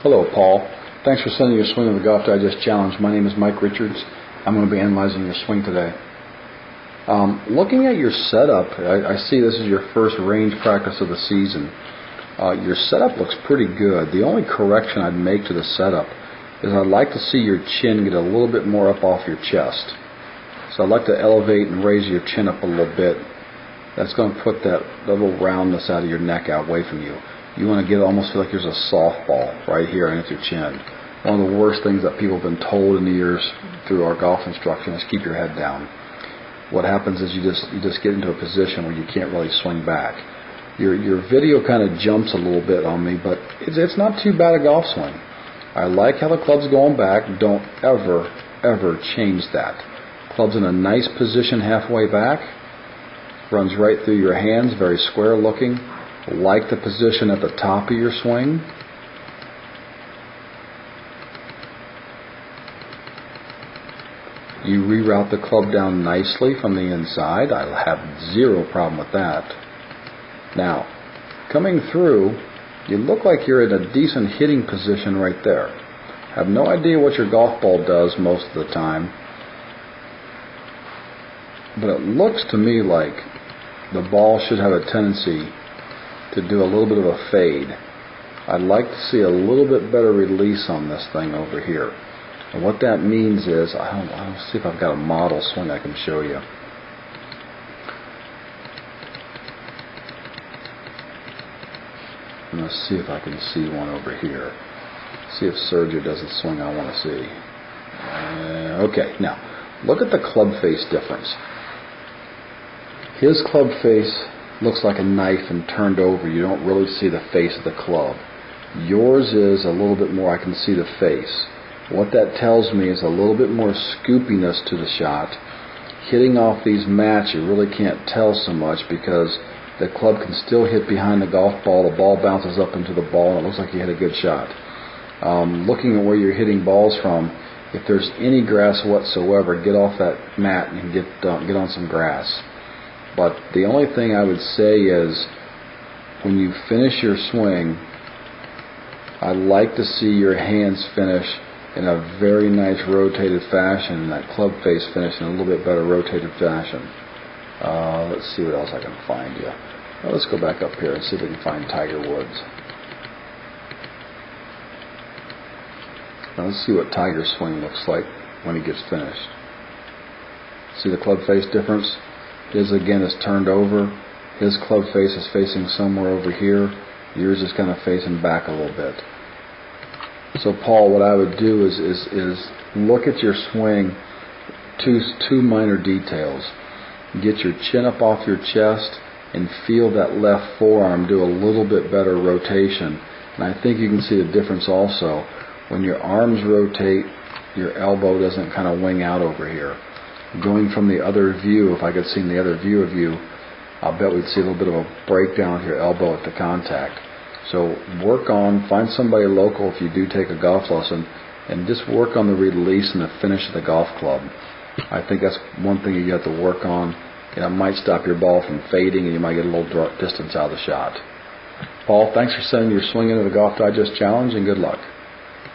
Hello, Paul. Thanks for sending your swing of the Golf Digest Challenge. My name is Mike Richards. I'm going to be analyzing your swing today. Looking at your setup, I see this is your first range practice of the season. Your setup looks pretty good. The only correction I'd make to the setup is I'd like to see your chin get a little bit more up off your chest. So I'd like to elevate and raise your chin up a little bit. That's going to put that little roundness out of your neck out away from you. You want to get almost feel like there's a softball right here underneath your chin. One of the worst things that people have been told in the years through our golf instruction is keep your head down. What happens is you just get into a position where you can't really swing back. Your video kind of jumps a little bit on me, but it's not too bad a golf swing. I like how the club's going back. Don't ever change that. Club's in a nice position halfway back. Runs right through your hands, very square looking. Like the position at the top of your swing. You reroute the club down nicely from the inside. I'll have zero problem with that. Now, coming through, you look like you're in a decent hitting position right there. I have no idea what your golf ball does most of the time, but it looks to me like the ball should have a tendency to do a little bit of a fade. I'd like to see a little bit better release on this thing over here. And what that means is, I'll see if I've got a model swing I can show you. I'm going to see if I can see one over here. See if Sergio does the swing I want to see. Okay, now, look at the club face difference. His club face looks like a knife and turned over. You don't really see the face of the club. Yours is a little bit more, I can see the face. What that tells me is a little bit more scoopiness to the shot. Hitting off these mats, you really can't tell so much because the club can still hit behind the golf ball. The ball bounces up into the ball and it looks like you hit a good shot. Looking at where you're hitting balls from, if there's any grass whatsoever, get off that mat and get on some grass. But the only thing I would say is when you finish your swing, I'd like to see your hands finish in a very nice rotated fashion, and that club face finish in a little bit better rotated fashion. Let's see what else I can find you. Well, let's go back up here and see if we can find Tiger Woods. Now let's see what Tiger's swing looks like when he gets finished. See the club face difference? His again is turned over. His club face is facing somewhere over here. Yours is kind of facing back a little bit. So Paul, what I would do is look at your swing, two minor details. Get your chin up off your chest and feel that left forearm do a little bit better rotation. And I think you can see the difference also. When your arms rotate, your elbow doesn't kind of wing out over here. Going from the other view, if I could see in the other view of you, I'll bet we'd see a little bit of a breakdown of your elbow at the contact. So find somebody local if you do take a golf lesson, and just work on the release and the finish of the golf club. I think that's one thing you got to work on. It might stop your ball from fading, and you might get a little distance out of the shot. Paul, thanks for sending your swing into the Golf Digest Challenge, and good luck.